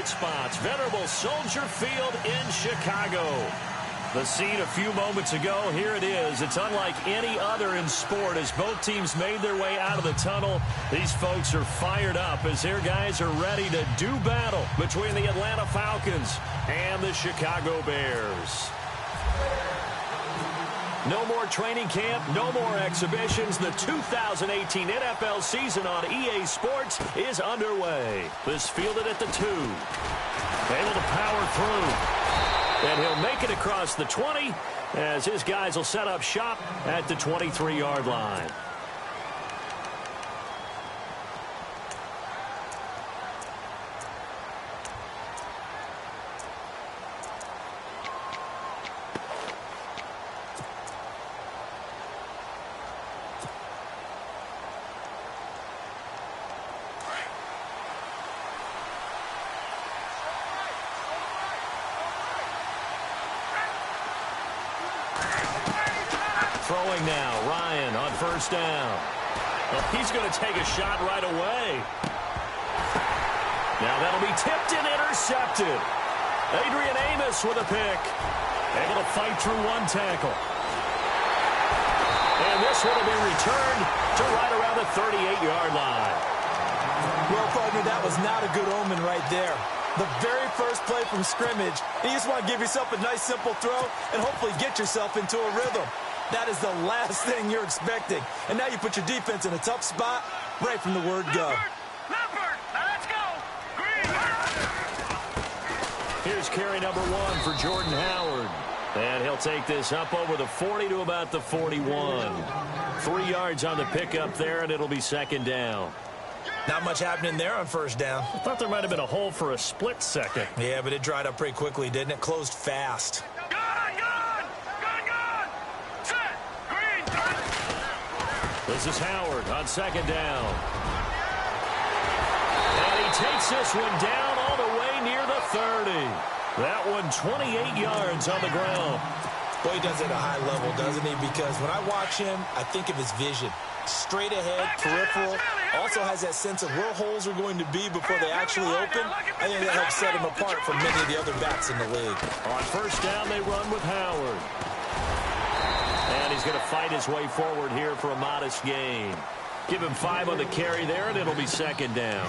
spots. Venerable Soldier Field in Chicago. The scene a few moments ago, here it is. It's unlike any other in sport as both teams made their way out of the tunnel. These folks are fired up as their guys are ready to do battle between the Atlanta Falcons and the Chicago Bears. No more training camp, no more exhibitions. The 2018 NFL season on EA Sports is underway. This fielded at the 2. Able to power through. And he'll make it across the 20 as his guys will set up shop at the 23-yard line. Throwing now, Ryan on first down. Well, he's going to take a shot right away. Now that'll be tipped and intercepted. Adrian Amos with a pick. Able to fight through one tackle. And this one will be returned to right around the 38-yard line. Well, partner, that was not a good omen right there. The very first play from scrimmage, and you just want to give yourself a nice, simple throw and hopefully get yourself into a rhythm. That is the last thing you're expecting. And now you put your defense in a tough spot right from the word go. Let's go. Here's carry number 1 for Jordan Howard. And he'll take this up over the 40 to about the 41. 3 yards on the pickup there, and it'll be second down. Not much happening there on first down. I thought there might have been a hole for a split second. Yeah, but it dried up pretty quickly, didn't it? Closed fast. This is Howard on second down. And he takes this one down all the way near the 30. That one 28 yards on the ground. Boy, he does it at a high level, doesn't he? Because when I watch him, I think of his vision. Straight ahead, peripheral. Also has that sense of where holes are going to be before they actually open. I think that helps set him apart from many of the other backs in the league. On first down, they run with Howard. And he's going to fight his way forward here for a modest gain. Give him 5 on the carry there, and it'll be second down.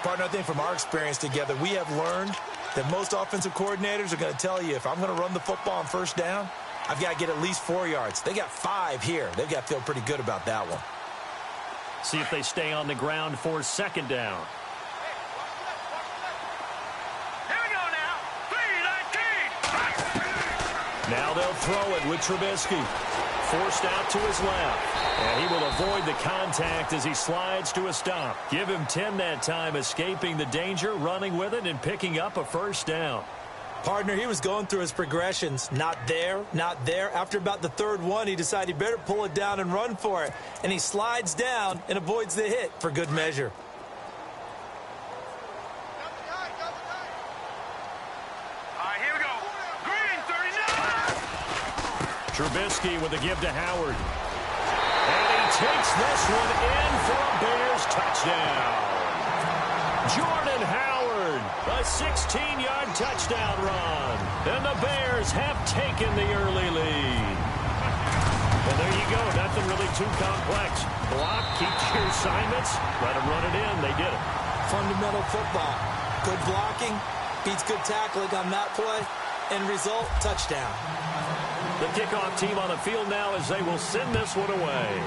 Partner, I think from our experience together, we have learned that most offensive coordinators are going to tell you, if I'm going to run the football on first down, I've got to get at least 4 yards. They got 5 here. They've got to feel pretty good about that one. See if they stay on the ground for second down. Now they'll throw it with Trubisky. Forced out to his left. And he will avoid the contact as he slides to a stop. Give him 10 that time, escaping the danger, running with it, and picking up a first down. Partner, he was going through his progressions. Not there, not there. After about the third one, he decided he better pull it down and run for it. And he slides down and avoids the hit for good measure. Trubisky with a give to Howard. And he takes this one in for a Bears touchdown. Jordan Howard, a 16-yard touchdown run. And the Bears have taken the early lead. And there you go, nothing really too complex. Block, keep your assignments, let them run it in. They did it. Fundamental football. Good blocking, beats good tackling on that play. End result, touchdown. The kickoff team on the field now as they will send this one away.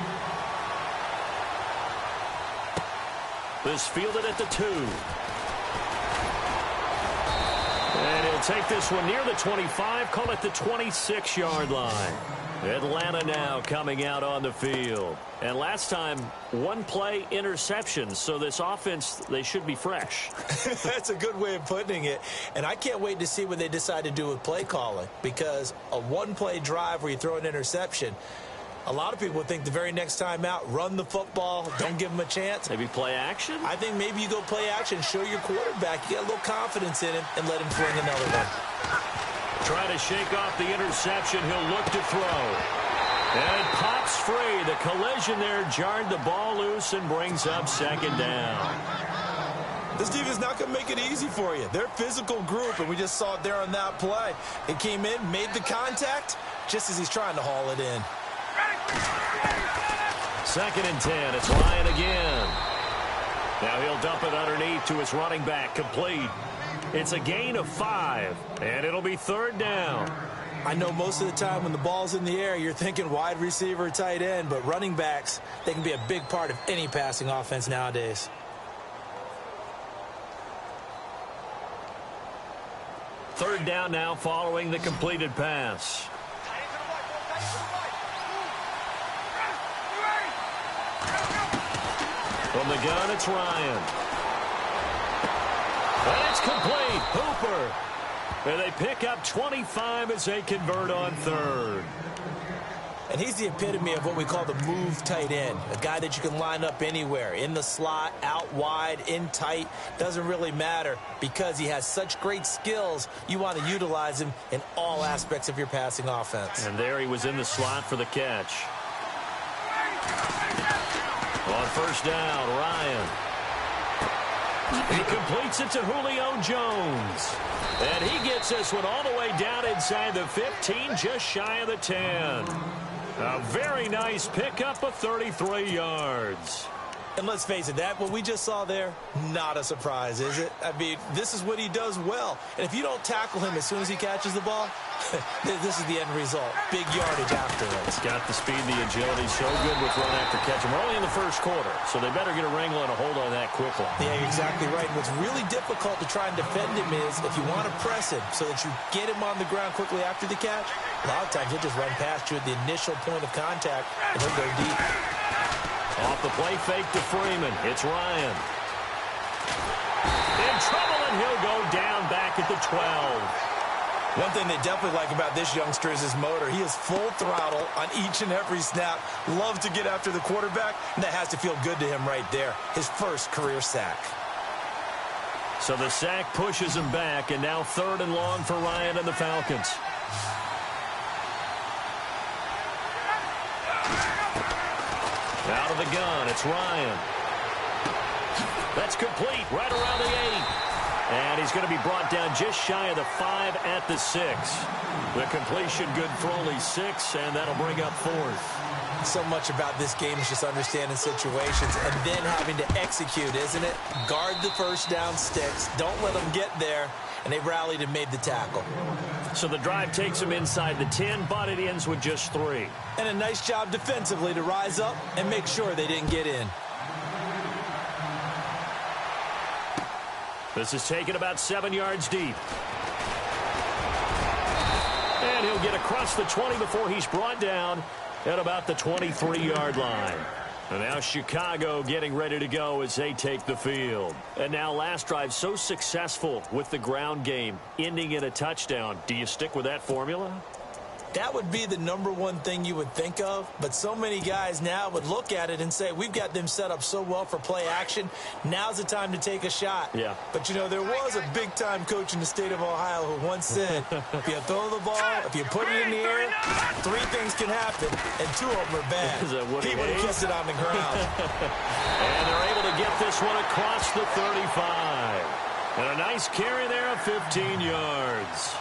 This fielded at the 2. And he'll take this one near the 25, call it the 26-yard line. Atlanta now coming out on the field. And last time, 1 play interception, so this offense, they should be fresh. That's a good way of putting it. And I can't wait to see what they decide to do with play calling, because a 1-play drive where you throw an interception, a lot of people would think the very next time out, run the football, don't give them a chance. Maybe play action? I think maybe you go play action, show your quarterback, you got a little confidence in him, and let him fling another one. Try to shake off the interception. He'll look to throw. And it pops free. The collision there jarred the ball loose and brings up second down. This defense is not going to make it easy for you. They're a physical group, and we just saw it there on that play. It came in, made the contact, just as he's trying to haul it in. 2nd and 10. It's Ryan again. Now he'll dump it underneath to his running back, complete. It's a gain of 5, and it'll be 3rd down. I know most of the time when the ball's in the air, you're thinking wide receiver, tight end, but running backs, they can be a big part of any passing offense nowadays. Third down now following the completed pass. From the gun, it's Ryan. And it's complete. Hooper. And they pick up 25 as they convert on 3rd. And he's the epitome of what we call the move tight end. A guy that you can line up anywhere. In the slot, out wide, in tight. Doesn't really matter because he has such great skills. You want to utilize him in all aspects of your passing offense. And there he was in the slot for the catch. On 1st down, Ryan. He completes it to Julio Jones. And he gets this one all the way down inside the 15, just shy of the 10. A very nice pickup of 33 yards. And let's face it, that what we just saw there, not a surprise, is it? I mean, this is what he does well. And if you don't tackle him as soon as he catches the ball, this is the end result. Big yardage afterwards. Got the speed, the agility, so good with run after catch. And we're only in the 1st quarter, so they better get a wrangle and a hold on that quickly. Yeah, you're exactly right. And what's really difficult to try and defend him is if you want to press him so that you get him on the ground quickly after the catch, a lot of times he'll just run past you at the initial point of contact, and he'll go deep. Off the play fake to Freeman. It's Ryan. In trouble, and he'll go down back at the 12. One thing they definitely like about this youngster is his motor. He is full throttle on each and every snap. Loves to get after the quarterback, and that has to feel good to him right there. His first career sack. So the sack pushes him back, and now 3rd and long for Ryan and the Falcons. Out of the gun, it's Ryan. That's complete, right around the 8. And he's going to be brought down just shy of the 5 at the 6. The completion good for only 6, and that'll bring up 4th. So much about this game is just understanding situations and then having to execute, isn't it? Guard the 1st down sticks. Don't let them get there. And they rallied and made the tackle. So the drive takes them inside the 10, but it ends with just 3. And a nice job defensively to rise up and make sure they didn't get in. This is taken about 7 yards deep. And he'll get across the 20 before he's brought down at about the 23-yard line. And now Chicago getting ready to go as they take the field. And now last drive so successful with the ground game, ending in a touchdown. Do you stick with that formula? That would be the #1 thing you would think of, but so many guys now would look at it and say, we've got them set up so well for play action. Now's the time to take a shot. Yeah. But, you know, there was a big-time coach in the state of Ohio who once said, if you throw the ball, if you put it in the air, 3 things can happen, and 2 of them are bad. He would have kept it on the ground. And they're able to get this one across the 35. And a nice carry there of 15 yards.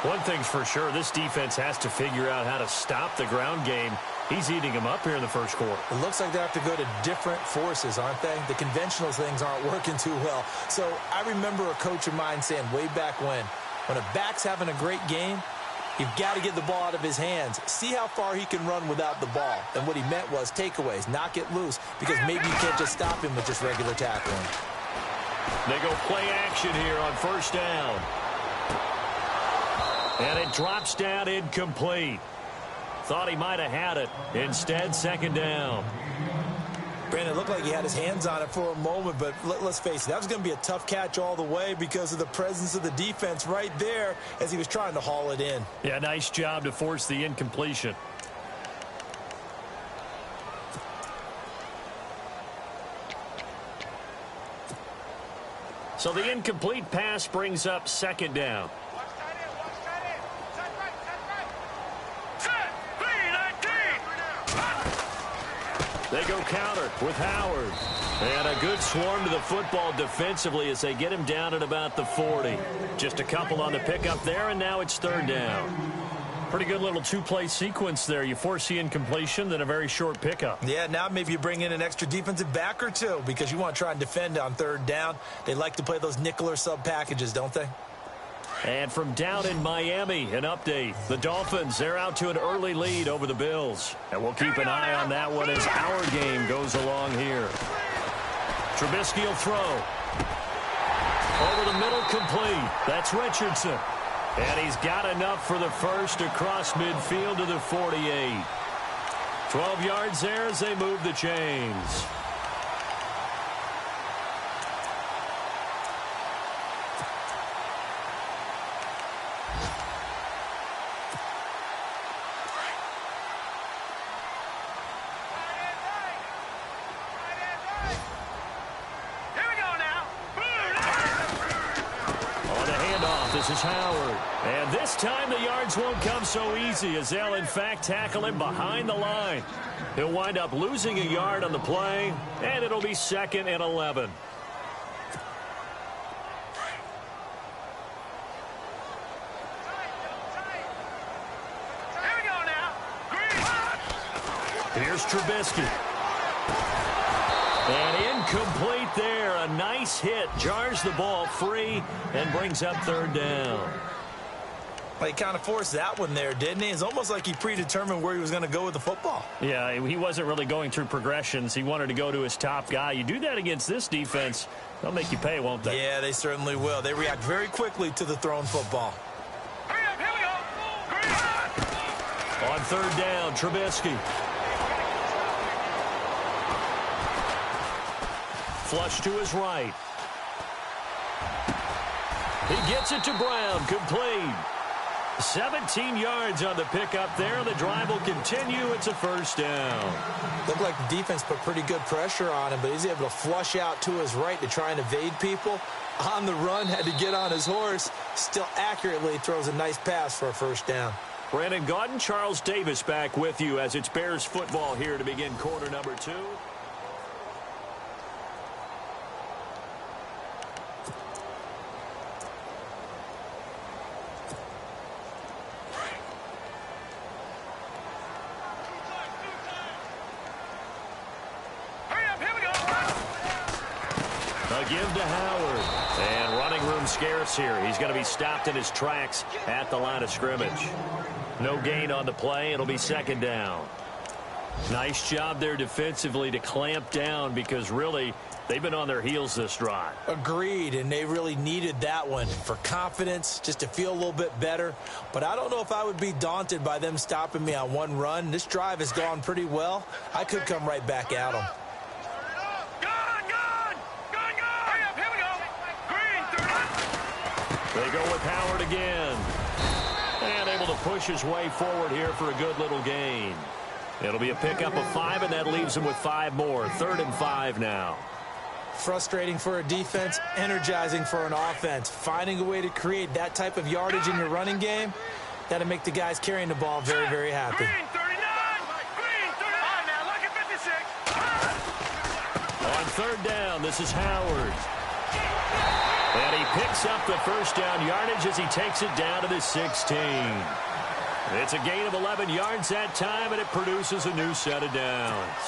One thing's for sure, this defense has to figure out how to stop the ground game. He's eating them up here in the 1st quarter. It looks like they have to go to different forces, aren't they? The conventional things aren't working too well. So I remember a coach of mine saying way back when a back's having a great game, you've got to get the ball out of his hands. See how far he can run without the ball. And what he meant was takeaways, knock it loose, because maybe you can't just stop him with just regular tackling. They go play action here on 1st down. And it drops down incomplete. Thought he might have had it. Instead, 2nd down. Brandon, it looked like he had his hands on it for a moment, but let's face it, that was going to be a tough catch all the way because of the presence of the defense right there as he was trying to haul it in. Yeah, nice job to force the incompletion. So the incomplete pass brings up 2nd down. They go counter with Howard. And a good swarm to the football defensively as they get him down at about the 40. Just a couple on the pickup there, and now it's third down. Pretty good little two-play sequence there. You force the incompletion, then a very short pickup. Yeah, now maybe you bring in an extra defensive back or two because you want to try and defend on third down. They like to play those nickel or sub packages, don't they? And from down in Miami, an update. The Dolphins, they're out to an early lead over the Bills. And we'll keep an eye on that one as our game goes along here. Trubisky will throw. Over the middle, complete. That's Richardson. And he's got enough for the first across midfield to the 48. 12 yards there as they move the chains. This is Howard. And this time the yards won't come so easy as they'll, in fact, tackle him behind the line. He'll wind up losing a yard on the play, and it'll be 2nd and 11. Here we go now. Green. Here's Trubisky. And incomplete there. A nice hit. Jars the ball free and brings up third down. Well, he kind of forced that one there, didn't he? It's almost like he predetermined where he was going to go with the football. Yeah, he wasn't really going through progressions. He wanted to go to his top guy. You do that against this defense, they'll make you pay, won't they? Yeah, they certainly will. They react very quickly to the thrown football. Hurry up, here we go. Green. On third down, Trubisky. Flush to his right. He gets it to Brown, complete. 17 yards on the pickup there. The drive will continue. It's a first down. Looked like the defense put pretty good pressure on him, but he's able to flush out to his right to try and evade people. On the run, had to get on his horse. Still accurately throws a nice pass for a first down. Brandon Gaudin, Charles Davis back with you as it's Bears football here to begin quarter number 2. A give to Howard. And running room scarce here. He's going to be stopped in his tracks at the line of scrimmage. No gain on the play. It'll be second down. Nice job there defensively to clamp down because really they've been on their heels this drive. Agreed, and they really needed that one for confidence, just to feel a little bit better. But I don't know if I would be daunted by them stopping me on one run. This drive has gone pretty well. I could come right back at them. They go with Howard again. And able to push his way forward here for a good little gain. It'll be a pickup of 5, and that leaves him with 5 more. 3rd and 5 now. Frustrating for a defense, energizing for an offense. Finding a way to create that type of yardage in your running game, that'll make the guys carrying the ball very, very happy. Green 39. Green 39. Now look at 56. On third down, this is Howard. And he picks up the first down yardage as he takes it down to the 16. It's a gain of 11 yards that time, and it produces a new set of downs.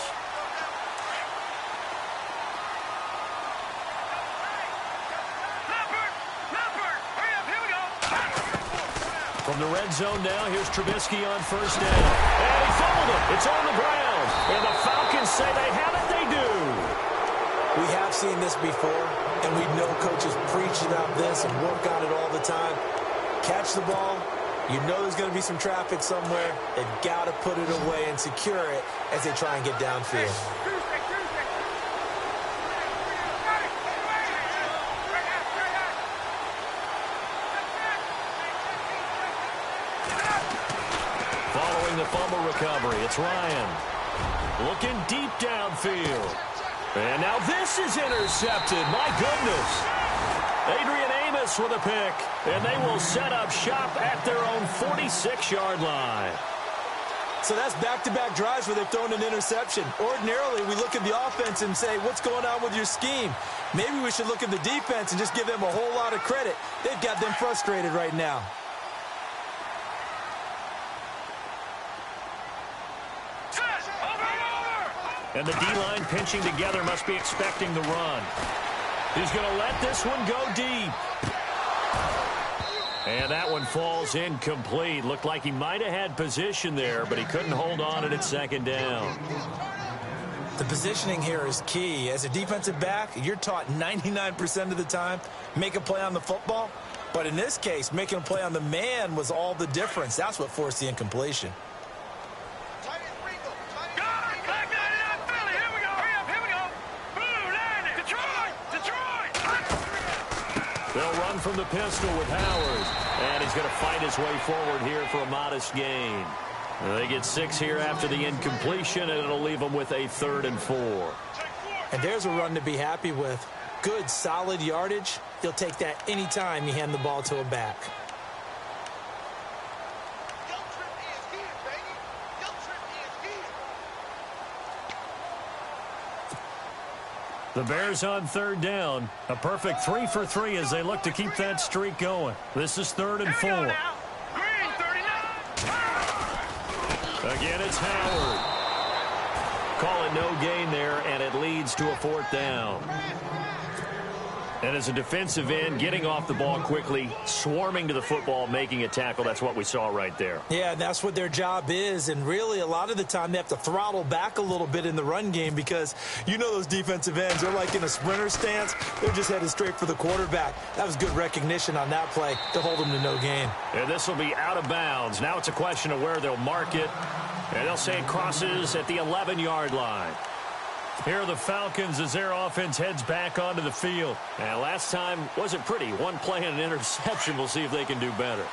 From the red zone now, here's Trubisky on first down. And he fumbled it. It's on the ground. And the Falcons say they have it. They do. We have seen this before, and we know coaches preach about this and work on it all the time. Catch the ball. You know there's going to be some traffic somewhere. They've got to put it away and secure it as they try and get downfield. Following the fumble recovery, it's Ryan. Looking deep downfield. And now this is intercepted. My goodness. Adrian Amos with a pick. And they will set up shop at their own 46-yard line. So that's back-to-back drives where they've thrown an interception. Ordinarily, we look at the offense and say, what's going on with your scheme? Maybe we should look at the defense and just give them a whole lot of credit. They've got them frustrated right now. And the D-line pinching together must be expecting the run. He's going to let this one go deep. And that one falls incomplete. Looked like he might have had position there, but he couldn't hold on at second down. The positioning here is key. As a defensive back, you're taught 99% of the time, make a play on the football. But in this case, making a play on the man was all the difference. That's what forced the incompletion. They'll run from the pistol with Howard. And he's going to fight his way forward here for a modest gain. They get 6 here after the incompletion, and it'll leave them with a 3rd and 4. And there's a run to be happy with. Good, solid yardage. You'll take that any time you hand the ball to a back. The Bears on 3rd down. A perfect 3 for 3 as they look to keep that streak going. This is 3rd and 4. Again, it's Howard. Call it no gain there, and it leads to a 4th down. And as a defensive end, getting off the ball quickly, swarming to the football, making a tackle, that's what we saw right there. Yeah, that's what their job is. And really, a lot of the time, they have to throttle back a little bit in the run game because you know those defensive ends, they're like in a sprinter stance. They're just headed straight for the quarterback. That was good recognition on that play to hold them to no gain. And this will be out of bounds. Now it's a question of where they'll mark it. And they'll say it crosses at the 11-yard line. Here are the Falcons as their offense heads back onto the field. And last time wasn't pretty. One play and an interception. We'll see if they can do better.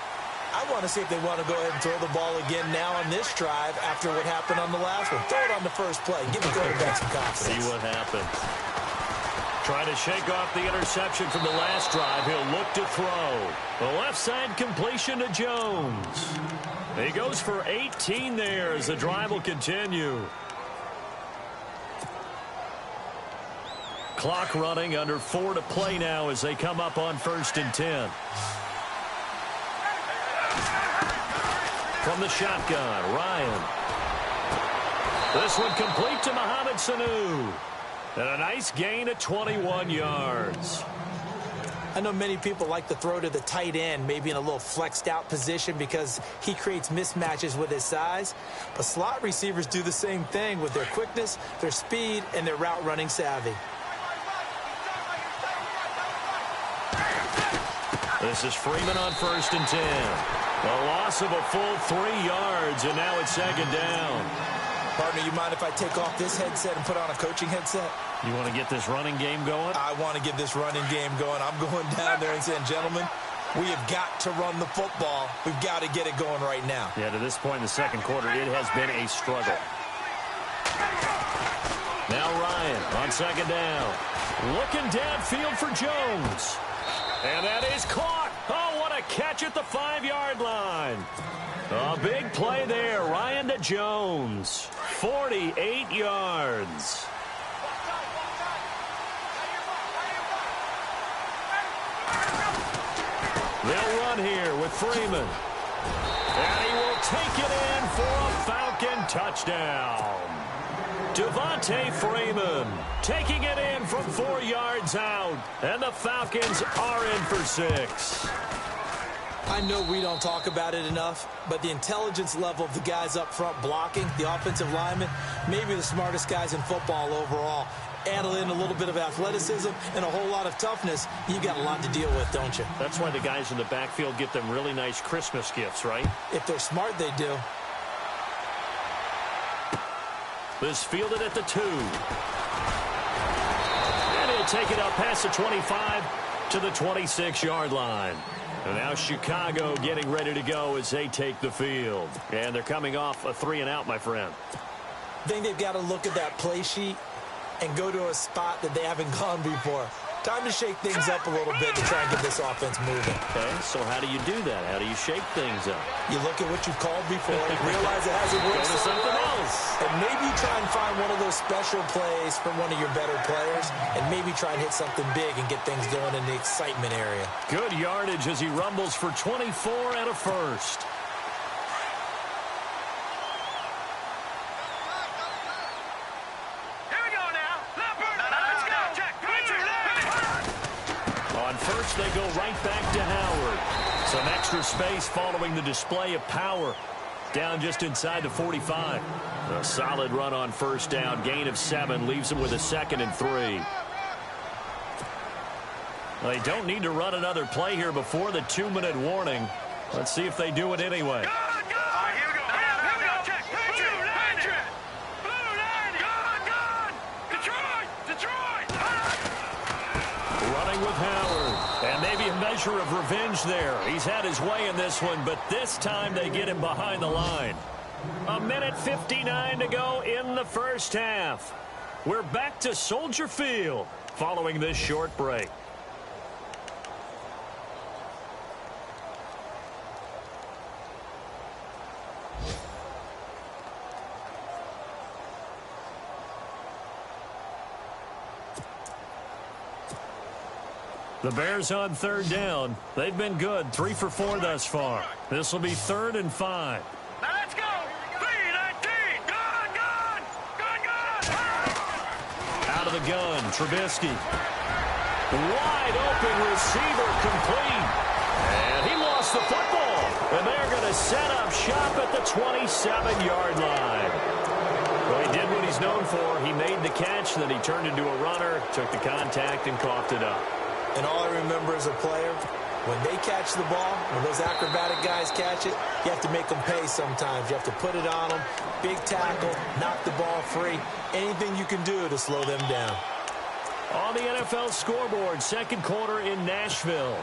I want to see if they want to go ahead and throw the ball again now on this drive after what happened on the last one. Throw it on the first play. Give the quarterback some confidence. See what happens. Trying to shake off the interception from the last drive. He'll look to throw. The left side completion to Jones. He goes for 18 there as the drive will continue. Clock running, under 4 to play now as they come up on 1st and 10. From the shotgun, Ryan. This one complete to Mohamed Sanu. And a nice gain at 21 yards. I know many people like to throw to the tight end, maybe in a little flexed out position because he creates mismatches with his size. But slot receivers do the same thing with their quickness, their speed, and their route running savvy. This is Freeman on 1st and 10. A loss of a full 3 yards, and now it's 2nd down. Partner, you mind if I take off this headset and put on a coaching headset? You want to get this running game going? I want to get this running game going. I'm going down there and saying, gentlemen, we have got to run the football. We've got to get it going right now. Yeah, to this point in the second quarter, it has been a struggle. Now Ryan on 2nd down. Looking downfield for Jones. And that is caught. Oh, what a catch at the 5-yard line. A big play there. Ryan to Jones. 48 yards. They'll run here with Freeman. And he will take it in for a Falcon touchdown. Devontae Freeman taking it in from 4 yards out. And the Falcons are in for 6. I know we don't talk about it enough, but the intelligence level of the guys up front blocking, the offensive linemen, maybe the smartest guys in football overall. Add in a little bit of athleticism and a whole lot of toughness, you got a lot to deal with, don't you? That's why the guys in the backfield get them really nice Christmas gifts, right? If they're smart, they do. This fielded at the 2. And he'll take it up past the 25 to the 26-yard line. And now Chicago getting ready to go as they take the field. And they're coming off a 3-and-out, my friend. I think they've got to look at that play sheet and go to a spot that they haven't gone before. Time to shake things up a little bit to try and get this offense moving. Okay, so how do you do that? How do you shake things up? You look at what you've called before, realize it hasn't worked Go to something else. and maybe try and find one of those special plays from one of your better players, and maybe try and hit something big and get things going in the excitement area. Good yardage as he rumbles for 24 and a first. On first, they go right back to Howard. Some extra space following the display of power. Down just inside the 45. A solid run on first down. Gain of 7 leaves him with a 2nd and 3. They don't need to run another play here before the 2-minute warning. Let's see if they do it anyway. Running with Howard. And maybe a measure of revenge there. He's had his way in this one, but this time they get him behind the line. 1:59 to go in the first half. We're back to Soldier Field following this short break. The Bears on third down. They've been good, 3 for 4 thus far. This will be 3rd and 5. Now let's go. 3-19. Gun. Out of the gun, Trubisky. Wide open receiver complete. And he lost the football. And they're going to set up shop at the 27-yard line. Well, he did what he's known for. He made the catch, then he turned into a runner, took the contact, and coughed it up. And all I remember as a player, when they catch the ball, when those acrobatic guys catch it, you have to make them pay sometimes. You have to put it on them, big tackle, knock the ball free, anything you can do to slow them down. On the NFL scoreboard, second quarter in Nashville.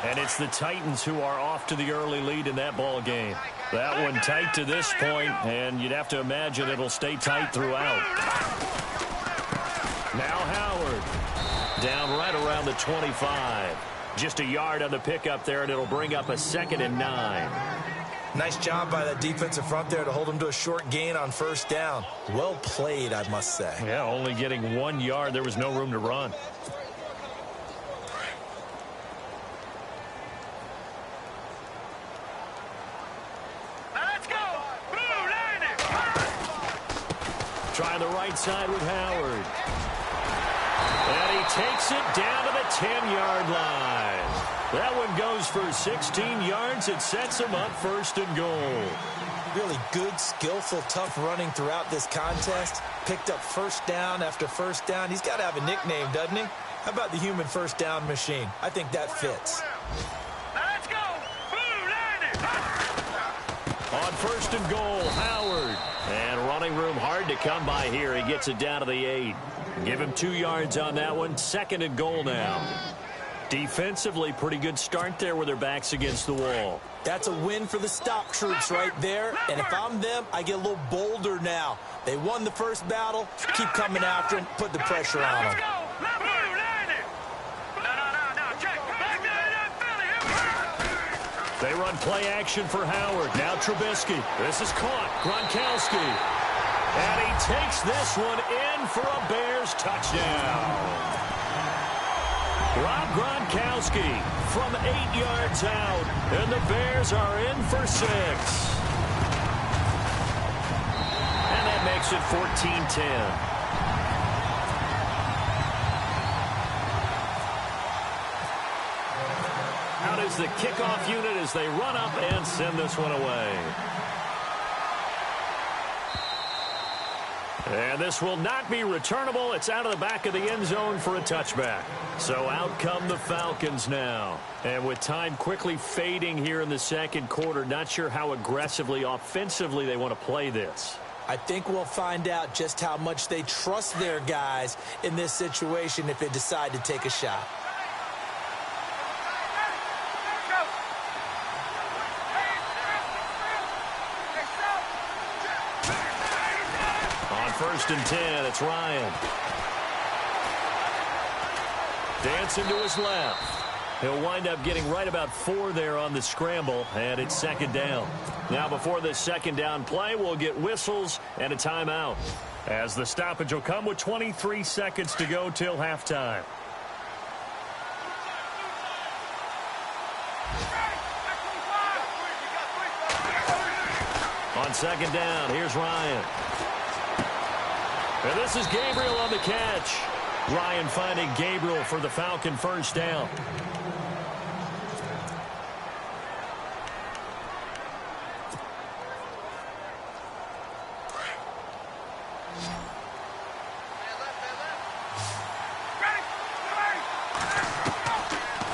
And it's the Titans who are off to the early lead in that ball game. That one tight to this point, and you'd have to imagine it'll stay tight throughout. Now Howard. Down right around the 25. Just a yard on the pickup there, and it'll bring up a 2nd and 9. Nice job by that defensive front there to hold him to a short gain on first down. Well played, I must say. Yeah, only getting 1 yard. There was no room to run. Let's go. Blue line. Trying the right side with Howard. And he takes it down to the 10-yard line. That one goes for 16 yards. It sets him up 1st and goal. Really good, skillful, tough running throughout this contest. Picked up first down after first down. He's got to have a nickname, doesn't he? How about the human first down machine? I think that fits. Let's go. Blue line. On 1st and goal, Howard. And running room hard to come by here. He gets it down to the 8. Give him 2 yards on that one. 2nd and goal now. Defensively, pretty good start there with their backs against the wall. That's a win for the stop troops right there. And if I'm them, I get a little bolder now. They won the first battle. Keep coming after him. Put the pressure on them. They run play action for Howard. Now Trubisky. This is caught. Gronkowski. And he takes this one in for a Bears touchdown. Rob Gronkowski from 8 yards out. And the Bears are in for 6. And that makes it 14-10. Out is the kickoff unit as they run up and send this one away. And this will not be returnable. It's out of the back of the end zone for a touchback. So out come the Falcons now. And with time quickly fading here in the second quarter, not sure how aggressively, offensively they want to play this. I think we'll find out just how much they trust their guys in this situation if they decide to take a shot. On 1st and 10, it's Ryan. Dancing to his left. He'll wind up getting right about 4 there on the scramble, and it's second down. Now before this second down play, we'll get whistles and a timeout, as the stoppage will come with 23 seconds to go till halftime. On second down, here's Ryan. And this is Gabriel on the catch. Ryan finding Gabriel for the Falcon first down.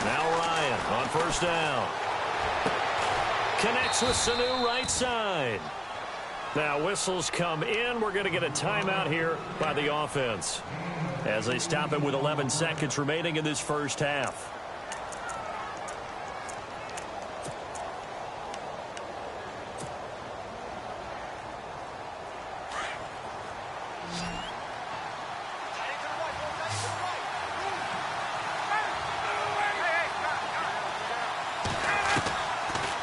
Now Ryan on first down. Connects with Sanu right side. Now whistles come in. We're going to get a timeout here by the offense, as they stop it with 11 seconds remaining in this first half.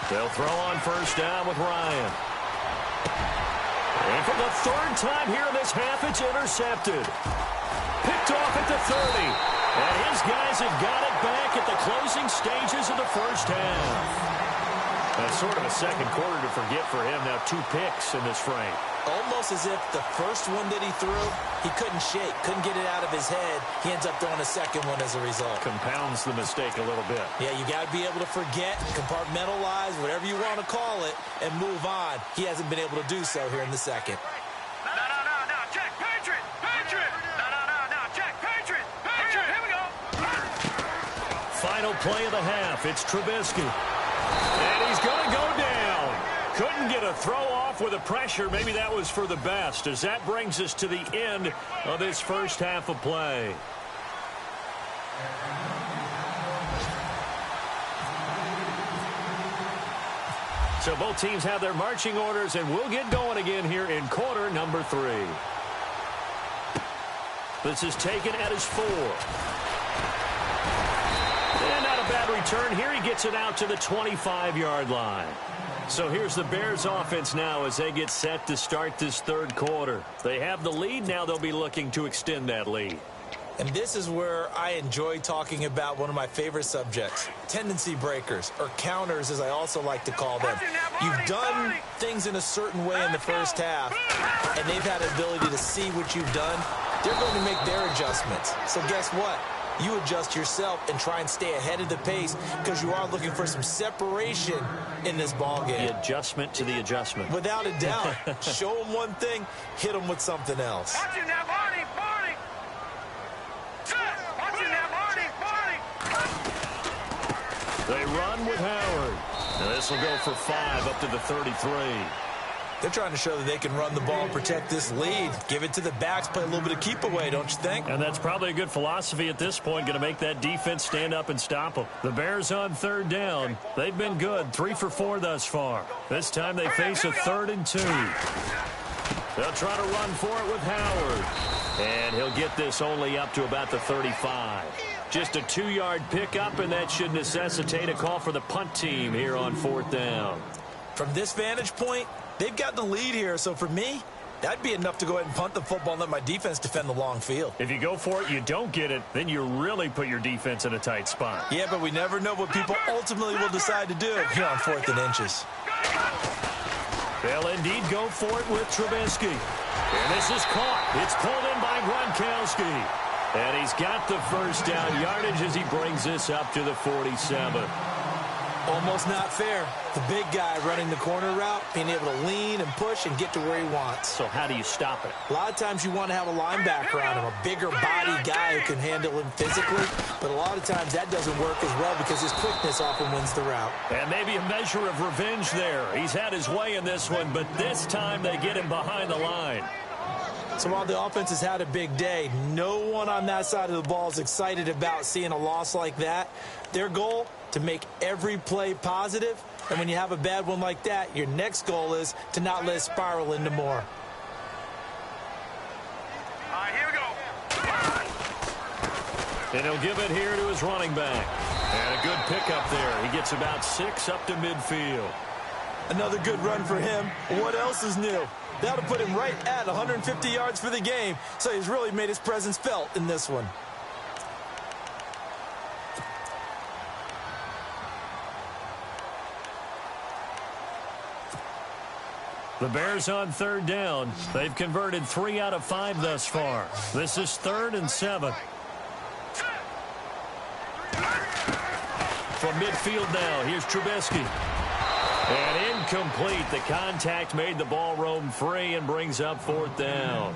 They'll throw on first down with Ryan. And for the third time here in this half, it's intercepted. Picked off at the 30. And his guys have got it back at the closing stages of the first half. That's sort of a second quarter to forget for him. Now 2 picks in this frame. Almost as if the first one that he threw, he couldn't shake, couldn't get it out of his head. He ends up throwing a second one as a result. Compounds the mistake a little bit. Yeah, you got to be able to forget, compartmentalize, whatever you want to call it, and move on. He hasn't been able to do so here in the second. No, check, Patriot! No, check, Patriot! Here we go! Final play of the half. It's Trubisky. And he's going to go down. Couldn't get a throw off with the pressure. Maybe that was for the best, as that brings us to the end of this first half of play. So both teams have their marching orders, and we'll get going again here in quarter number 3. This is taken at his 4. And not a bad return here. He gets it out to the 25-yard line. So here's the Bears offense now as they get set to start this third quarter. They have the lead. Now they'll be looking to extend that lead. And this is where I enjoy talking about one of my favorite subjects, tendency breakers, or counters as I also like to call them. You've done things in a certain way in the first half, and they've had the ability to see what you've done. They're going to make their adjustments. So guess what? You adjust yourself and try and stay ahead of the pace, because you are looking for some separation in this ball game. The adjustment to the adjustment. Without a doubt. Show them one thing, hit them with something else. Watching that, Barney! Watching that, Barney! They run with Howard. And this will go for 5 up to the 33. They're trying to show that they can run the ball and protect this lead. Give it to the backs, play a little bit of keep away, don't you think? And that's probably a good philosophy at this point, going to make that defense stand up and stop them. The Bears on third down. They've been good, 3 for 4 thus far. This time they face a 3rd and 2. They'll try to run for it with Howard. And he'll get this only up to about the 35. Just a 2-yard pickup, and that should necessitate a call for the punt team here on 4th down. From this vantage point, they've got the lead here, so for me, that'd be enough to go ahead and punt the football and let my defense defend the long field. If you go for it, you don't get it, then you really put your defense in a tight spot. Yeah, but we never know what people ultimately will decide to do here on 4th and inches. They'll indeed go for it with Trubisky. And this is caught. It's pulled in by Gronkowski. And he's got the first down yardage as he brings this up to the 47. Almost not fair. The big guy running the corner route, being able to lean and push and get to where he wants. So how do you stop it? A lot of times you want to have a linebacker on him, a bigger body guy who can handle him physically. But a lot of times that doesn't work as well because his quickness often wins the route. And maybe a measure of revenge there. He's had his way in this one, but this time they get him behind the line. So while the offense has had a big day, no one on that side of the ball is excited about seeing a loss like that. Their goal, to make every play positive. And when you have a bad one like that, your next goal is to not let it spiral into more. All right, here we go. And he'll give it here to his running back. And a good pickup there. He gets about 6 up to midfield. Another good run for him. What else is new? That'll put him right at 150 yards for the game. So he's really made his presence felt in this one. The Bears on 3rd down. They've converted 3 out of 5 thus far. This is 3rd and 7. From midfield now, here's Trubisky. And incomplete. The contact made the ball roam free and brings up 4th down.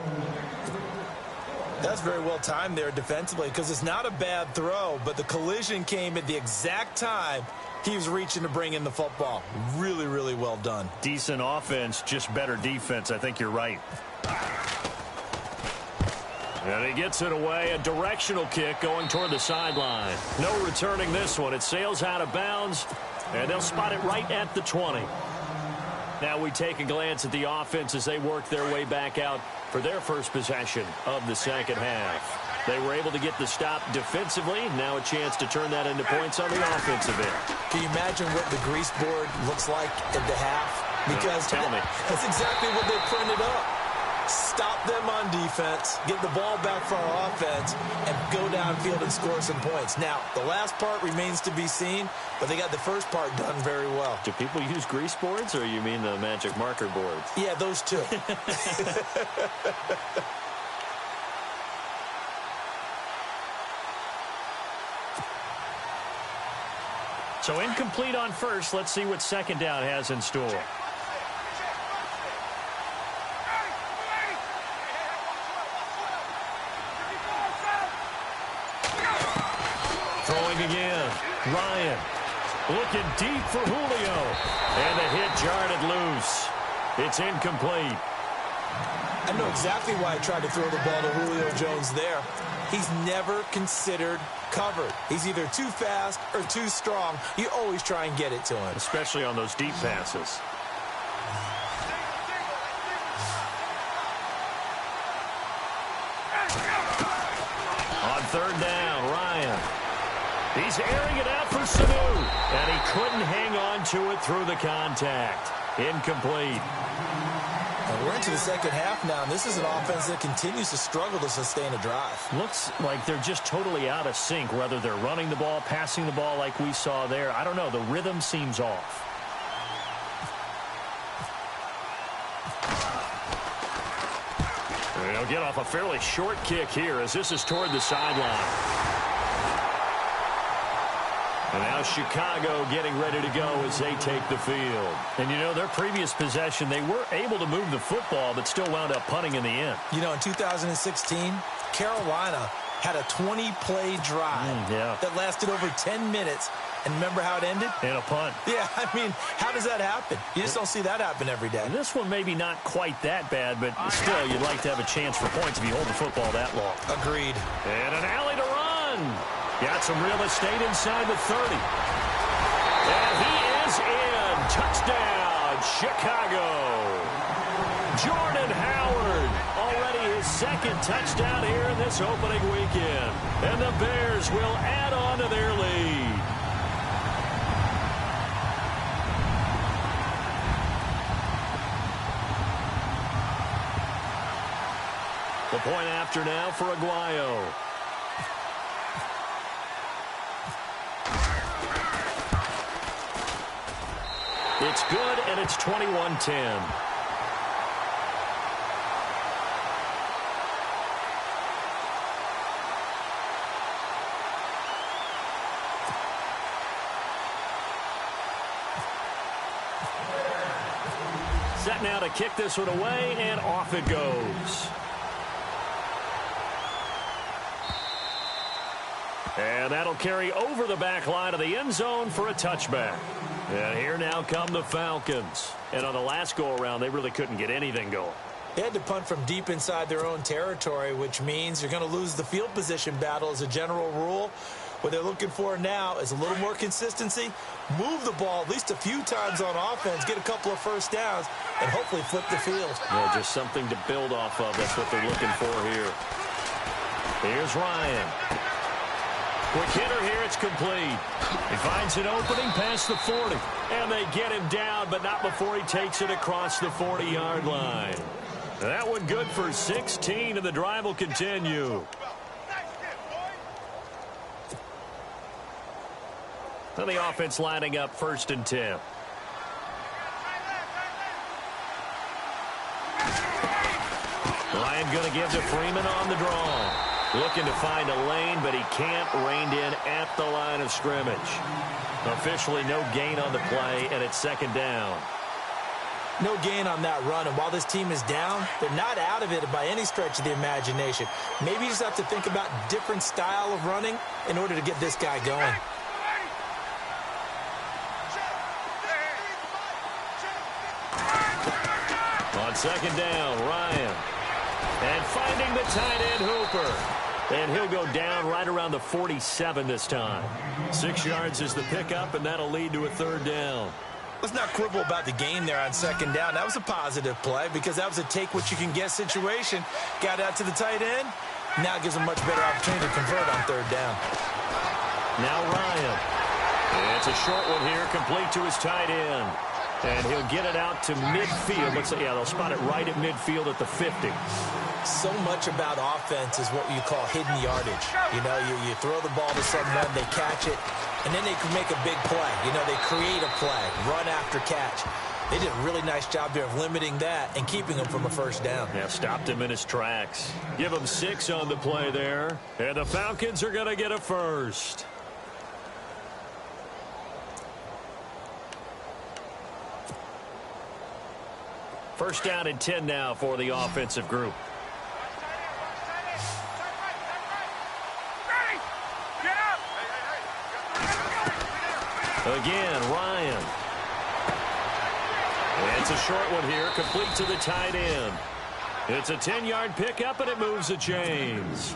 That's very well timed there defensively because it's not a bad throw, but the collision came at the exact time he was reaching to bring in the football. Really, really well done. Decent offense, just better defense. I think you're right. And he gets it away. A directional kick going toward the sideline. No returning this one. It sails out of bounds, and they'll spot it right at the 20. Now we take a glance at the offense as they work their way back out for their first possession of the second half. They were able to get the stop defensively. Now a chance to turn that into points on the offensive end. Can you imagine what the grease board looks like at the half? Because tell me. That's exactly what they printed up. Stop them on defense, get the ball back for our offense, and go downfield and score some points. Now, the last part remains to be seen, but they got the first part done very well. Do people use grease boards, or you mean the magic marker boards? Yeah, those two. So incomplete on first. Let's see what 2nd down has in store. Throwing again. Ryan looking deep for Julio. And the hit jarred it loose. It's incomplete. I know exactly why I tried to throw the ball to Julio Jones there. He's never considered covered. He's either too fast or too strong. You always try and get it to him. Especially on those deep passes. On 3rd down, Ryan. He's airing it out for Sanu. And he couldn't hang on to it through the contact. Incomplete. And we're into the second half now, and this is an offense that continues to struggle to sustain a drive. Looks like they're just totally out of sync, whether they're running the ball, passing the ball like we saw there. I don't know. The rhythm seems off. They'll get off a fairly short kick here as this is toward the sideline. And now Chicago getting ready to go as they take the field. And, you know, their previous possession, they were able to move the football but still wound up punting in the end. You know, in 2016, Carolina had a 20-play drive that lasted over 10 minutes. And remember how it ended? And a punt. Yeah, I mean, how does that happen? You just don't see that happen every day. And this one maybe not quite that bad, but still you'd like to have a chance for points if you hold the football that long. Agreed. And an alley to run. Got some real estate inside the 30. And he is in. Touchdown, Chicago. Jordan Howard, already his 2nd touchdown here in this opening weekend. And the Bears will add on to their lead. The point after now for Aguayo. It's good, and it's 21-10. Set now to kick this one away, and off it goes. And that'll carry over the back line of the end zone for a touchback. And here now come the Falcons. And on the last go-around, they really couldn't get anything going. They had to punt from deep inside their own territory, which means you're going to lose the field position battle as a general rule. What they're looking for now is a little more consistency, move the ball at least a few times on offense, get a couple of first downs, and hopefully flip the field. Yeah, just something to build off of. That's what they're looking for here. Here's Ryan. Quick hitter here, it's complete. He finds an opening past the 40. And they get him down, but not before he takes it across the 40-yard line. That one good for 16, and the drive will continue. And the offense lining up 1st and 10. Ryan going to give to Freeman on the draw. Looking to find a lane, but he can't. Reined in at the line of scrimmage. Officially no gain on the play, and it's 2nd down. No gain on that run, and while this team is down, they're not out of it by any stretch of the imagination. Maybe you just have to think about different style of running in order to get this guy going. On 2nd down, Ryan. And finding the tight end, Hooper. And he'll go down right around the 47 this time. 6 yards is the pickup, and that'll lead to a 3rd down. Let's not quibble about the gain there on 2nd down. That was a positive play because that was a take-what-you-can-get situation. Got out to the tight end. Now gives him much better opportunity to convert on 3rd down. Now Ryan. It's a short one here, complete to his tight end. And he'll get it out to midfield. Looks like, yeah, they'll spot it right at midfield at the 50. So much about offense is what you call hidden yardage. You know, you throw the ball to someone, they catch it, and then they can make a big play. You know, they create a play, run after catch. They did a really nice job there of limiting that and keeping him from a 1st down. Yeah, stopped him in his tracks. Give him 6 on the play there. And the Falcons are going to get a 1st. First down and 10 now for the offensive group. Again, Ryan. And it's a short one here, complete to the tight end. It's a 10-yard pickup, and it moves the chains.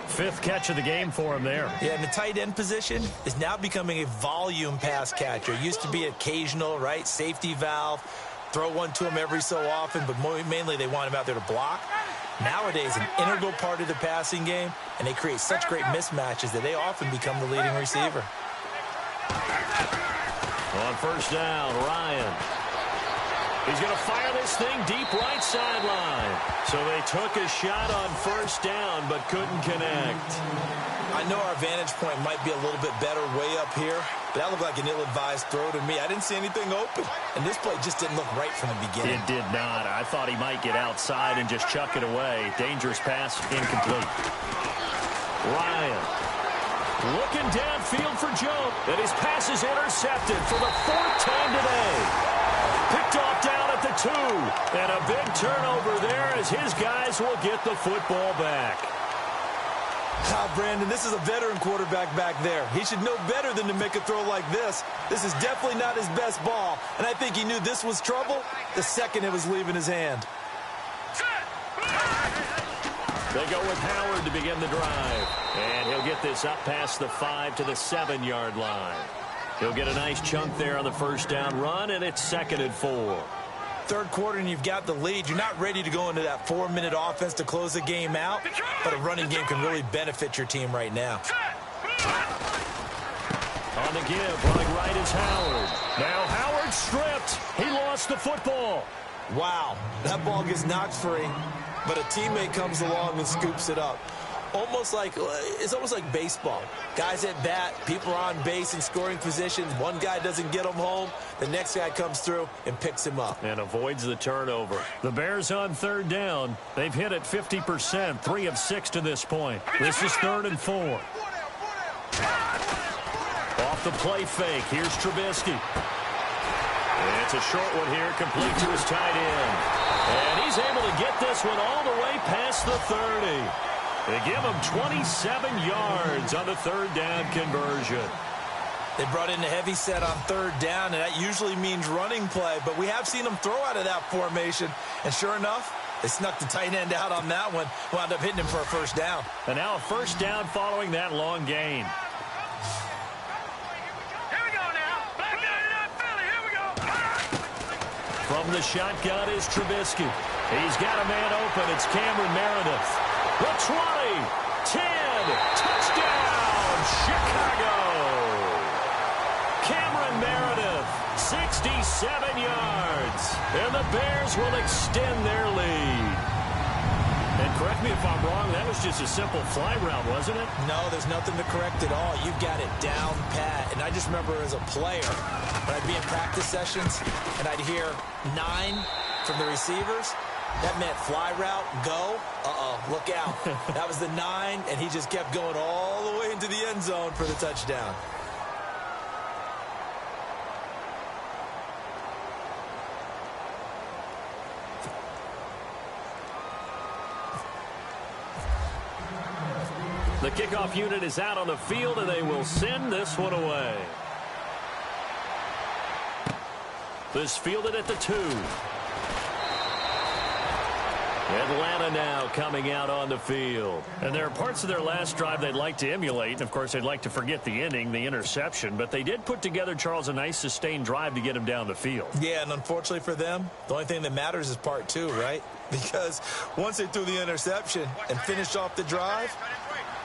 5th catch of the game for him there. Yeah, and the tight end position is now becoming a volume pass catcher. It used to be occasional, right? Safety valve. Throw one to him every so often, but mainly they want him out there to block. Nowadays, an integral part of the passing game, and they create such great mismatches that they often become the leading receiver. On 1st down, Ryan. He's going to fire this thing deep right sideline. So they took a shot on 1st down, but couldn't connect. I know our vantage point might be a little bit better way up here, but that looked like an ill-advised throw to me. I didn't see anything open, and this play just didn't look right from the beginning. It did not. I thought he might get outside and just chuck it away. Dangerous pass, incomplete. Ryan looking downfield for Joe, and his pass is intercepted for the 4th time today. Picked off down at the 2, and a big turnover there as his guys will get the football back. Brandon, this is a veteran quarterback back there. He should know better than to make a throw like this. This is definitely not his best ball, and I think he knew this was trouble the second it was leaving his hand. They go with Howard to begin the drive, and he'll get this up past the 5 to the 7-yard line. He'll get a nice chunk there on the 1st down run, and it's 2nd and 4. 3rd quarter and you've got the lead. You're not ready to go into that 4-minute offense to close the game out, but a running game can really benefit your team right now. On the give, running right is Howard. Now Howard stripped. He lost the football. Wow, that ball gets knocked free, but a teammate comes along and scoops it up. It's almost like baseball. Guys at bat, people are on base in scoring positions. One guy doesn't get him home. The next guy comes through and picks him up. And avoids the turnover. The Bears on 3rd down. They've hit it 50%, 3 of 6 to this point. This is 3rd and 4. Off the play fake, here's Trubisky. And it's a short one here, complete to his tight end. And he's able to get this one all the way past the 30. They give him 27 yards on the 3rd down conversion. They brought in a heavy set on 3rd down, and that usually means running play, but we have seen them throw out of that formation, and sure enough, they snuck the tight end out on that one, wound up hitting him for a 1st down. And now a 1st down following that long gain. Here we go now. Back down to that Philly. Here we go. From the shotgun is Trubisky. He's got a man open. It's Cameron Meredith. The 20, 10, touchdown, Chicago. Cameron Meredith, 67 yards. And the Bears will extend their lead. And correct me if I'm wrong, that was just a simple fly route, wasn't it? No, there's nothing to correct at all. You've got it down pat. And I just remember as a player, when I'd be in practice sessions and I'd hear 9 from the receivers, that meant fly route, go, look out. That was the 9, and he just kept going all the way into the end zone for the touchdown. The kickoff unit is out on the field, and they will send this one away. This fielded at the 2. Atlanta now coming out on the field. And there are parts of their last drive they'd like to emulate. And, of course, they'd like to forget the ending, the interception. But they did put together, Charles, a nice sustained drive to get him down the field. Yeah, and unfortunately for them, the only thing that matters is part 2, right? Because once they threw the interception and finished off the drive,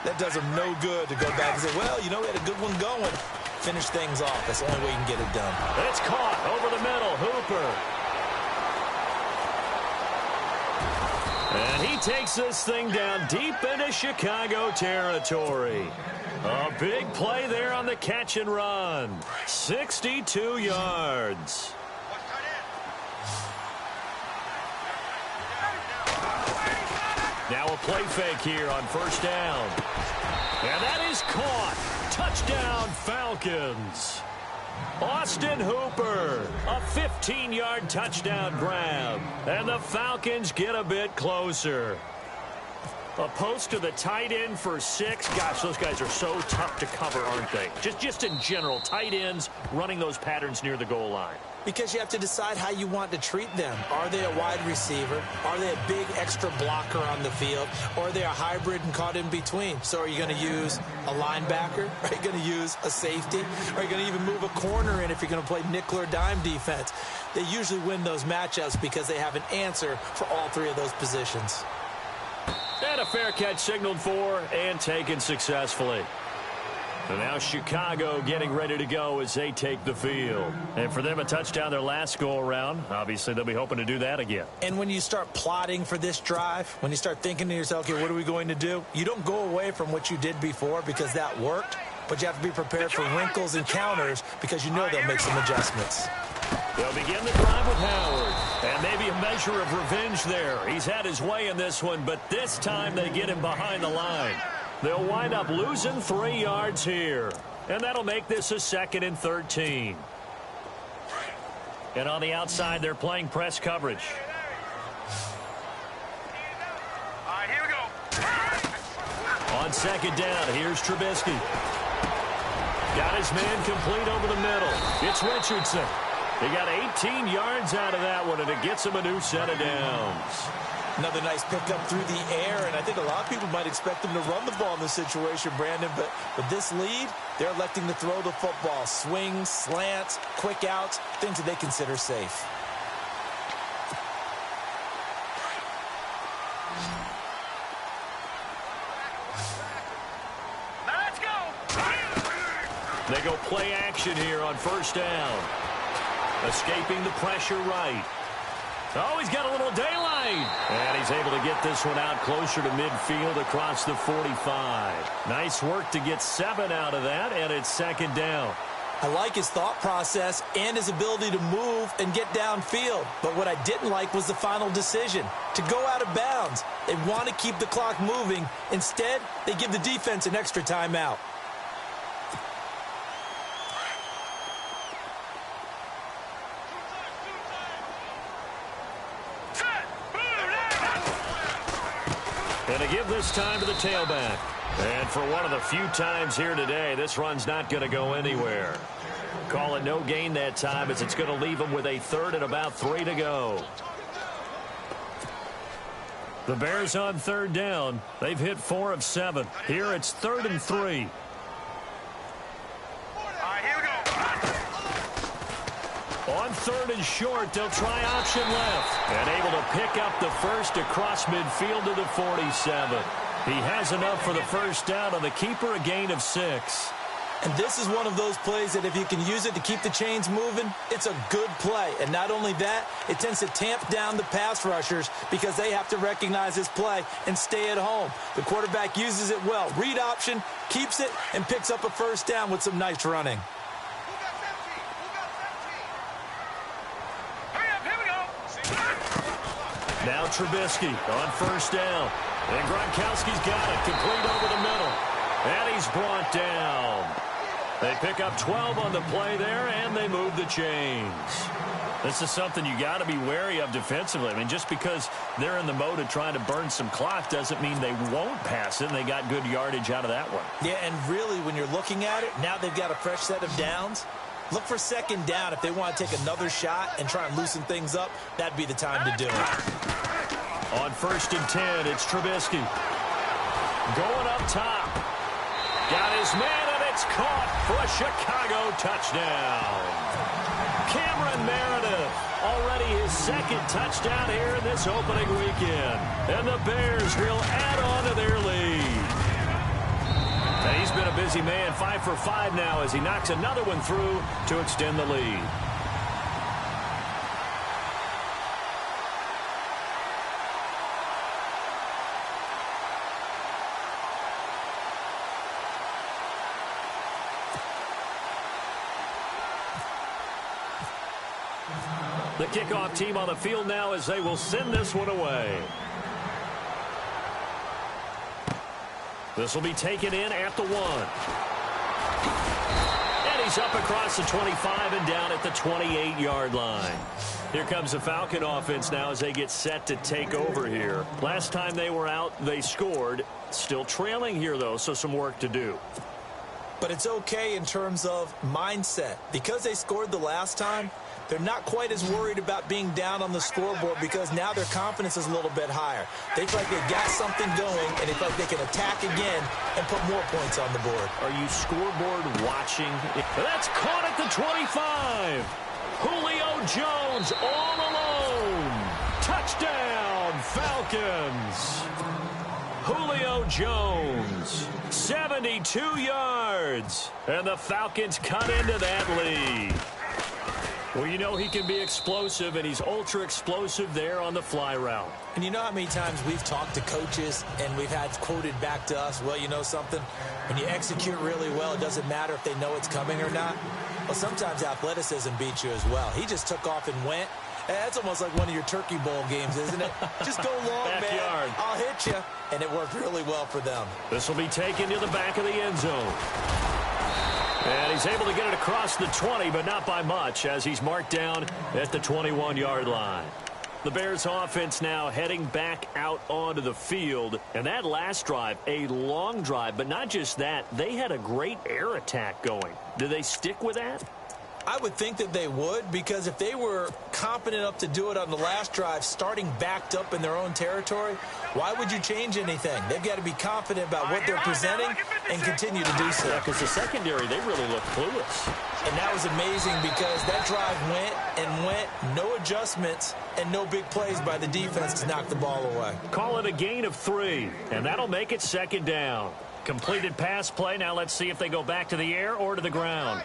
that does them no good to go back and say, well, you know, we had a good one going. Finish things off. That's the only way you can get it done. It's caught over the middle. Hooper. And he takes this thing down deep into Chicago territory. A big play there on the catch and run. 62 yards. Now a play fake here on first down. And that is caught. Touchdown, Falcons. Austin Hooper, a 15-yard touchdown grab. And the Falcons get a bit closer. A post to the tight end for 6. Gosh, those guys are so tough to cover, aren't they? Just in general, tight ends running those patterns near the goal line. Because you have to decide how you want to treat them. Are they a wide receiver? Are they a big extra blocker on the field? Or are they a hybrid and caught in between? So are you going to use a linebacker? Are you going to use a safety? Are you going to even move a corner in if you're going to play nickel or dime defense? They usually win those matchups because they have an answer for all 3 of those positions. And a fair catch signaled for and taken successfully. And now Chicago getting ready to go as they take the field. And for them, a touchdown their last go-around. Obviously, they'll be hoping to do that again. And when you start plotting for this drive, when you start thinking to yourself, okay, what are we going to do? You don't go away from what you did before because that worked, but you have to be prepared for wrinkles and counters because you know they'll make some adjustments. They'll begin the drive with Howard. And maybe a measure of revenge there. He's had his way in this one, but this time they get him behind the line. They'll wind up losing 3 yards here. And that'll make this a 2nd and 13. And on the outside, they're playing press coverage. All right, here we go. On 2nd down, here's Trubisky. Got his man complete over the middle. It's Richardson. He got 18 yards out of that one, and it gets him a new set of downs. Another nice pickup through the air, and I think a lot of people might expect them to run the ball in this situation, Brandon, but with this lead, they're electing to throw the football. Swings, slants, quick outs, things that they consider safe. Now let's go. They go play action here on first down. Escaping the pressure right. Oh, he's got a little daylight. And he's able to get this one out closer to midfield across the 45. Nice work to get 7 out of that, and it's 2nd down. I like his thought process and his ability to move and get downfield. But what I didn't like was the final decision, to go out of bounds. They want to keep the clock moving. Instead, they give the defense an extra timeout. And to give this time to the tailback. And for one of the few times here today, this run's not going to go anywhere. Call it no gain that time as it's going to leave them with a 3rd and about 3 to go. The Bears on 3rd down. They've hit 4 of 7. Here it's 3rd and 3. On 3rd and short, they'll try option left. And able to pick up the first across midfield to the 47. He has enough for the first down on the keeper, a gain of 6. And this is one of those plays that if you can use it to keep the chains moving, it's a good play. And not only that, it tends to tamp down the pass rushers because they have to recognize this play and stay at home. The quarterback uses it well. Read option, keeps it, and picks up a first down with some nice running. Now Trubisky on first down. And Gronkowski's got it, complete over the middle. And he's brought down. They pick up 12 on the play there, and they move the chains. This is something you got to be wary of defensively. I mean, just because they're in the mode of trying to burn some clock doesn't mean they won't pass it, and they got good yardage out of that one. Yeah, and really, when you're looking at it, now they've got a fresh set of downs. Look for second down if they want to take another shot and try and loosen things up. That'd be the time to do it. On 1st and 10, it's Trubisky. Going up top. Got his man, and it's caught for a Chicago touchdown. Cameron Meredith, already his second touchdown here in this opening weekend. And the Bears will add on to their lead. And he's been a busy man, 5 for 5 now as he knocks another one through to extend the lead. The kickoff team on the field now as they will send this one away. This will be taken in at the 1. And he's up across the 25 and down at the 28-yard line. Here comes the Falcon offense now as they get set to take over here. Last time they were out, they scored. Still trailing here, though, so some work to do. But it's okay in terms of mindset. Because they scored the last time, they're not quite as worried about being down on the scoreboard because now their confidence is a little bit higher. They feel like they got something going, and they feel like they can attack again and put more points on the board. Are you scoreboard watching? That's caught at the 25. Julio Jones all alone. Touchdown, Falcons. Julio Jones, 72 yards. And the Falcons cut into that lead. Well, you know he can be explosive, and he's ultra-explosive there on the fly route. And you know how many times we've talked to coaches and we've had quoted back to us, well, you know something? When you execute really well, it doesn't matter if they know it's coming or not. Well, sometimes athleticism beats you as well. He just took off and went. That's almost like one of your Turkey Bowl games, isn't it? Just go long, Backyard. man. I'll hit you. And it worked really well for them. This will be taken to the back of the end zone. And he's able to get it across the 20, but not by much, as he's marked down at the 21-yard line. The Bears offense now heading back out onto the field. And that last drive, a long drive, but not just that. They had a great air attack going. Do they stick with that? I would think that they would, because if they were competent enough to do it on the last drive, starting backed up in their own territory, why would you change anything? They've got to be confident about what they're presenting and continue to do so. Yeah, because the secondary, they really look clueless. And that was amazing because that drive went and went, no adjustments and no big plays by the defense to knock the ball away. Call it a gain of 3, and that'll make it second down. Completed pass play. Now let's see if they go back to the air or to the ground.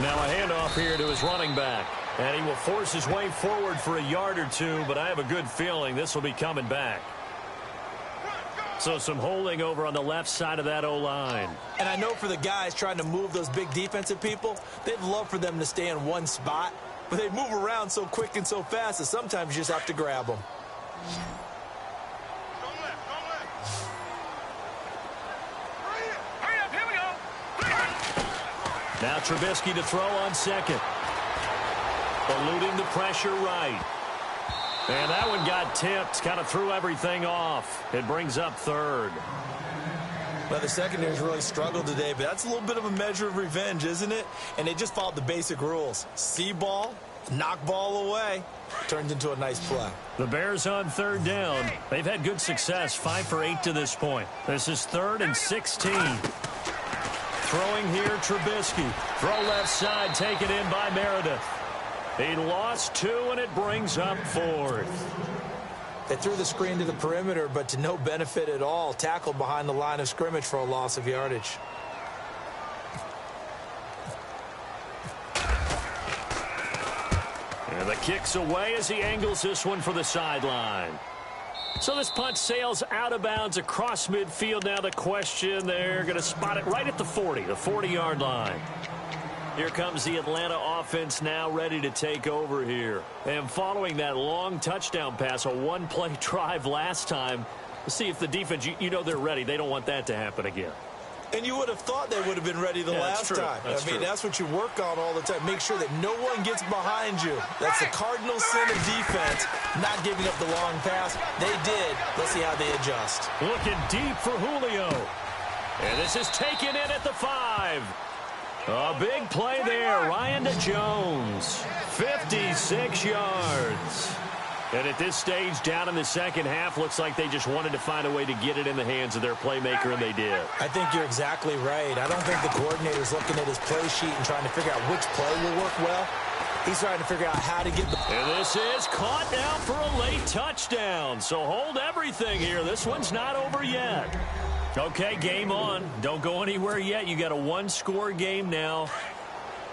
Now a handoff here to his running back. And he will force his way forward for a yard or two, but I have a good feeling this will be coming back. So some holding over on the left side of that O-line. And I know for the guys trying to move those big defensive people, they'd love for them to stay in one spot. But they move around so quick and so fast that sometimes you just have to grab them. Now Trubisky to throw on second. Eluding the pressure right. And that one got tipped. Kind of threw everything off. It brings up third. Well, the secondary's really struggled today, but that's a little bit of a measure of revenge, isn't it? And they just followed the basic rules. See ball, knock ball away. Turned into a nice play. The Bears on third down. They've had good success, 5 for 8 to this point. This is 3rd and 16. Throwing here, Trubisky. Throw left side, taken in by Meredith. He lost 2, and it brings up 4th. They threw the screen to the perimeter, but to no benefit at all. Tackled behind the line of scrimmage for a loss of yardage. And the kick's away as he angles this one for the sideline. So this punt sails out of bounds across midfield. Now the question, they're going to spot it right at the 40, the 40-yard line. Here comes the Atlanta offense now ready to take over here. And following that long touchdown pass, a one-play drive last time, let's see if the defense, you know they're ready. They don't want that to happen again. And you would have thought they would have been ready the last time. That's what you work on all the time. Make sure that no one gets behind you. That's the cardinal sin of defense, not giving up the long pass. They did. Let's see how they adjust. Looking deep for Julio. And this is taken in at the 5. A big play there. Ryan to Jones. 56 yards. And at this stage, down in the second half, looks like they just wanted to find a way to get it in the hands of their playmaker, and they did. I think you're exactly right. I don't think the coordinator's looking at his play sheet and trying to figure out which play will work well. He's trying to figure out how to get the... And this is caught now for a late touchdown. So hold everything here. This one's not over yet. Okay, game on. Don't go anywhere yet. You got a one-score game now.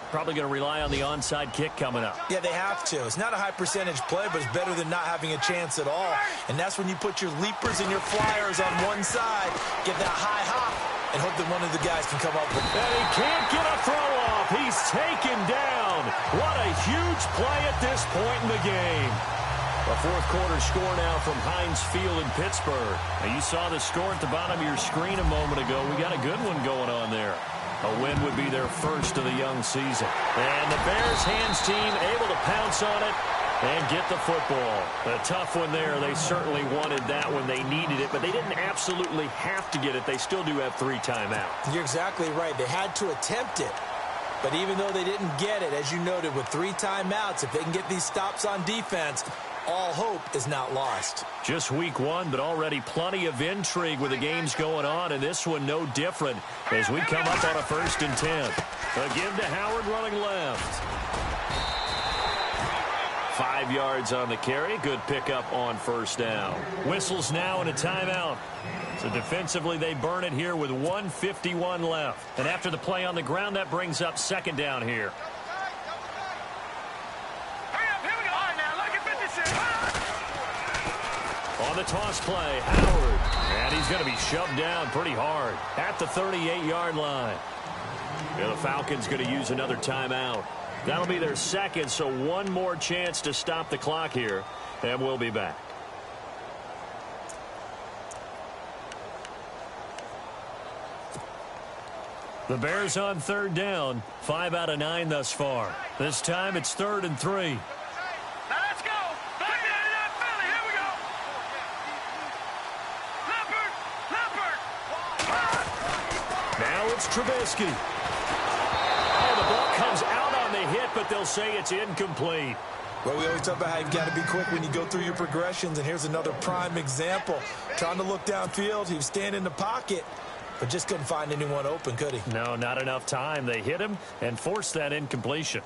Probably going to rely on the onside kick coming up. Yeah, they have to. It's not a high percentage play, but it's better than not having a chance at all. And that's when you put your leapers and your flyers on one side, get that high hop, and hope that one of the guys can come up with it. And he can't get a throw off. He's taken down. What a huge play at this point in the game. A fourth quarter score now from Heinz Field in Pittsburgh. Now you saw the score at the bottom of your screen a moment ago. We got a good one going on there. A win would be their first of the young season. And the Bears hands team able to pounce on it and get the football. A tough one there. They certainly wanted that one. They needed it, but they didn't absolutely have to get it. They still do have 3 timeouts. You're exactly right. They had to attempt it. But even though they didn't get it, as you noted, with 3 timeouts, if they can get these stops on defense, all hope is not lost. Just week 1, but already plenty of intrigue with the games going on, and this one no different as we come up on a 1st and 10. A give to Howard running left. 5 yards on the carry. Good pickup on 1st down. Whistles now and a timeout. So defensively, they burn it here with 1:51 left. And after the play on the ground, that brings up 2nd down here. On the toss play, Howard. And he's going to be shoved down pretty hard at the 38-yard line. And the Falcons going to use another timeout. That'll be their 2nd, so one more chance to stop the clock here. And we'll be back. The Bears on 3rd down. 5 out of 9 thus far. This time it's 3rd and 3. It's Trubisky. Oh, the ball comes out on the hit, but they'll say it's incomplete. Well, we always talk about how you've got to be quick when you go through your progressions, and here's another prime example. Trying to look downfield, he was standing in the pocket, but just couldn't find anyone open, could he? No, not enough time. They hit him and forced that incompletion.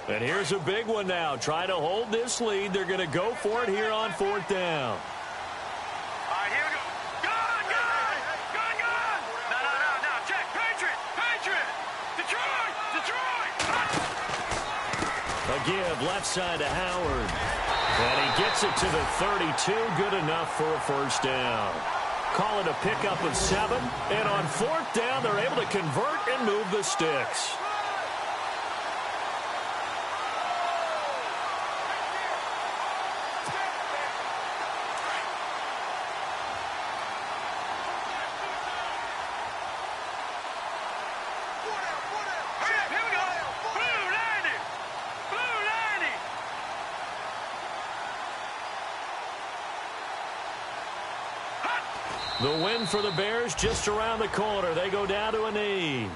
And here's a big one now. Try to hold this lead. They're going to go for it here on 4th down. All right, here we go. Gone! No. Check. Patriot! Detroit! A give left side to Howard. And he gets it to the 32. Good enough for a 1st down. Call it a pickup of 7. And on 4th down, they're able to convert and move the sticks. The win for the Bears just around the corner. They go down to a knee.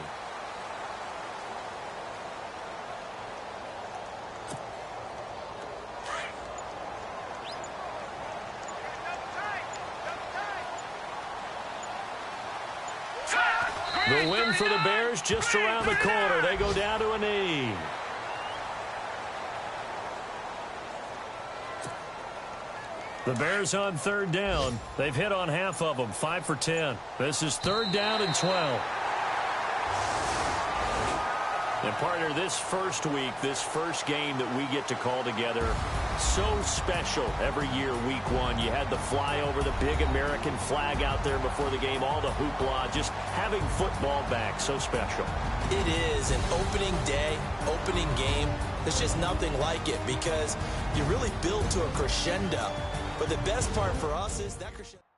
The win for the Bears just around the corner. They go down to a knee. The Bears on third down. They've hit on half of them, 5 for 10. This is third down and 12. And partner, this first week, this first game that we get to call together, so special every year, week one. You had the flyover, the big American flag out there before the game, all the hoopla, just having football back, so special. It is an opening day, opening game. There's just nothing like it because you really build to a crescendo. But the best part for us is that crescendo.